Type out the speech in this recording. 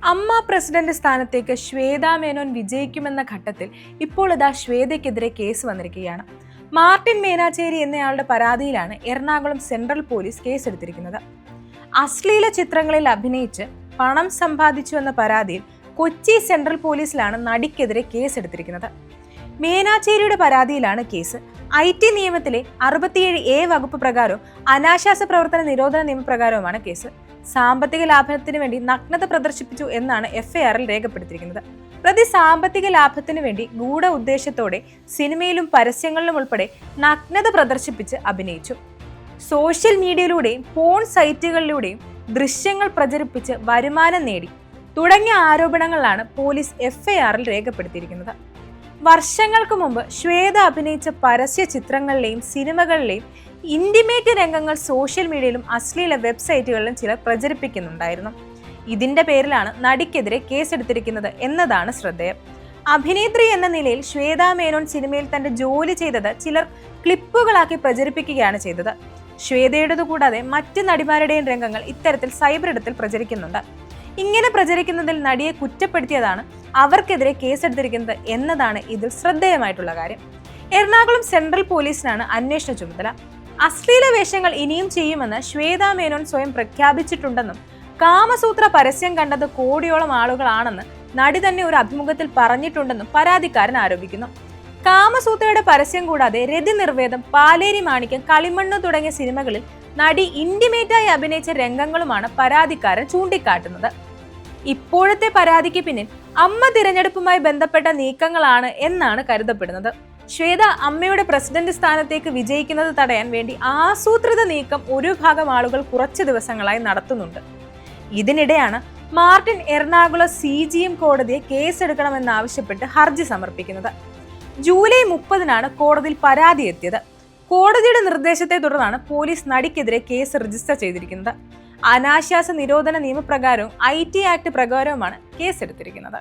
അമ്മ പ്രസിഡന്റ് സ്ഥാനത്തേക്ക് ശ്വേതാ മേനോൻ വിജയിക്കുമെന്ന ഘട്ടത്തിൽ ഇപ്പോൾ ഇതാ ശ്വേതയ്ക്കെതിരെ കേസ് വന്നിരിക്കുകയാണ്. മാർട്ടിൻ മേനാച്ചേരി എന്നയാളുടെ പരാതിയിലാണ് എറണാകുളം സെൻട്രൽ പോലീസ് കേസെടുത്തിരിക്കുന്നത്. അശ്ലീല ചിത്രങ്ങളിൽ അഭിനയിച്ച് പണം സമ്പാദിച്ചു എന്ന പരാതിയിൽ കൊച്ചി സെൻട്രൽ പോലീസിലാണ് നടിക്കെതിരെ കേസെടുത്തിരിക്കുന്നത്. മേനാച്ചേരിയുടെ പരാതിയിലാണ് കേസ്. IT നിയമത്തിലെ 67A വകുപ്പ് പ്രകാരവും അനാശാസ പ്രവർത്തന നിരോധന നിയമപ്രകാരവുമാണ് കേസ്. സാമ്പത്തിക ലാഭത്തിന് വേണ്ടി നഗ്നത പ്രദർശിപ്പിച്ചു എന്നാണ് FIRൽ രേഖപ്പെടുത്തിയിരിക്കുന്നത്. പ്രതി സാമ്പത്തിക ലാഭത്തിന് വേണ്ടി ഗൂഢ ഉദ്ദേശത്തോടെ സിനിമയിലും പരസ്യങ്ങളിലും ഉൾപ്പെടെ നഗ്നത പ്രദർശിപ്പിച്ച് അഭിനയിച്ചു. സോഷ്യൽ മീഡിയയിലൂടെയും പോൺ സൈറ്റുകളിലൂടെയും ദൃശ്യങ്ങൾ പ്രചരിപ്പിച്ച് വരുമാനം നേടി തുടങ്ങിയ ആരോപണങ്ങളാണ് പോലീസ് FIRൽ രേഖപ്പെടുത്തിയിരിക്കുന്നത്. വർഷങ്ങൾക്ക് മുമ്പ് ശ്വേത അഭിനയിച്ച പരസ്യ ചിത്രങ്ങളിലെയും സിനിമകളിലെയും ഇന്റിമേറ്റ് രംഗങ്ങൾ സോഷ്യൽ മീഡിയയിലും അശ്ലീല വെബ്സൈറ്റുകളിലും ചിലർ പ്രചരിപ്പിക്കുന്നുണ്ടായിരുന്നു. ഇതിന്റെ പേരിലാണ് നടിക്കെതിരെ കേസെടുത്തിരിക്കുന്നത് എന്നതാണ് ശ്രദ്ധേയം. അഭിനേത്രി എന്ന നിലയിൽ ശ്വേതാ മേനോൻ സിനിമയിൽ തന്റെ ജോലി ചെയ്തത് ചിലർ ക്ലിപ്പുകളാക്കി പ്രചരിപ്പിക്കുകയാണ് ചെയ്തത്. ശ്വേതയുടേതു കൂടാതെ മറ്റ് നടിമാരുടെയും രംഗങ്ങൾ ഇത്തരത്തിൽ സൈബർ ഇടത്തിൽ പ്രചരിക്കുന്നുണ്ട്. ഇങ്ങനെ പ്രചരിക്കുന്നതിൽ നടിയെ കുറ്റപ്പെടുത്തിയതാണ് അവർക്കെതിരെ കേസെടുത്തിരിക്കുന്നത് എന്നതാണ് ഇതിൽ ശ്രദ്ധേയമായിട്ടുള്ള കാര്യം. എറണാകുളം സെൻട്രൽ പോലീസിനാണ് അന്വേഷണ ചുമതല. അശ്ലീല വേഷങ്ങൾ ഇനിയും ചെയ്യുമെന്ന് ശ്വേതാ മേനോൻ സ്വയം പ്രഖ്യാപിച്ചിട്ടുണ്ടെന്നും കാമസൂത്ര പരസ്യം കണ്ടത് കോടിയോളം ആളുകളാണെന്ന് നടി തന്നെ ഒരു അഭിമുഖത്തിൽ പറഞ്ഞിട്ടുണ്ടെന്നും പരാതിക്കാരൻ ആരോപിക്കുന്നു. കാമസൂത്രയുടെ പരസ്യം കൂടാതെ രതി നിർവേദം, പാലേരി മാണിക്യം, കളിമണ്ണ് തുടങ്ങിയ സിനിമകളിൽ നടി ഇന്റിമേറ്റായി അഭിനയിച്ച രംഗങ്ങളുമാണ് പരാതിക്കാരൻ ചൂണ്ടിക്കാട്ടുന്നത്. ഇപ്പോഴത്തെ പരാതിക്ക് പിന്നിൽ അമ്മ തിരഞ്ഞെടുപ്പുമായി ബന്ധപ്പെട്ട നീക്കങ്ങളാണ് എന്നാണ് കരുതപ്പെടുന്നത്. ശ്വേത അമ്മയുടെ പ്രസിഡന്റ് സ്ഥാനത്തേക്ക് വിജയിക്കുന്നത് തടയാൻ വേണ്ടി ആസൂത്രിത നീക്കം ഒരു ഭാഗം ആളുകൾ കുറച്ച് ദിവസങ്ങളായി നടത്തുന്നുണ്ട്. ഇതിനിടെയാണ് മാർട്ടിൻ എറണാകുളം CGM കോടതിയെ കേസെടുക്കണമെന്നാവശ്യപ്പെട്ട് ഹർജി സമർപ്പിക്കുന്നത്. ജൂലൈ 30-നാണ് കോടതിയിൽ പരാതി എത്തിയത്. കോടതിയുടെ നിർദ്ദേശത്തെ തുടർന്നാണ് പോലീസ് നടിക്കെതിരെ കേസ് രജിസ്റ്റർ ചെയ്തിരിക്കുന്നത്. അനാശാസ നിരോധന നിയമപ്രകാരവും IT ആക്ട് പ്രകാരവുമാണ് കേസെടുത്തിരിക്കുന്നത്.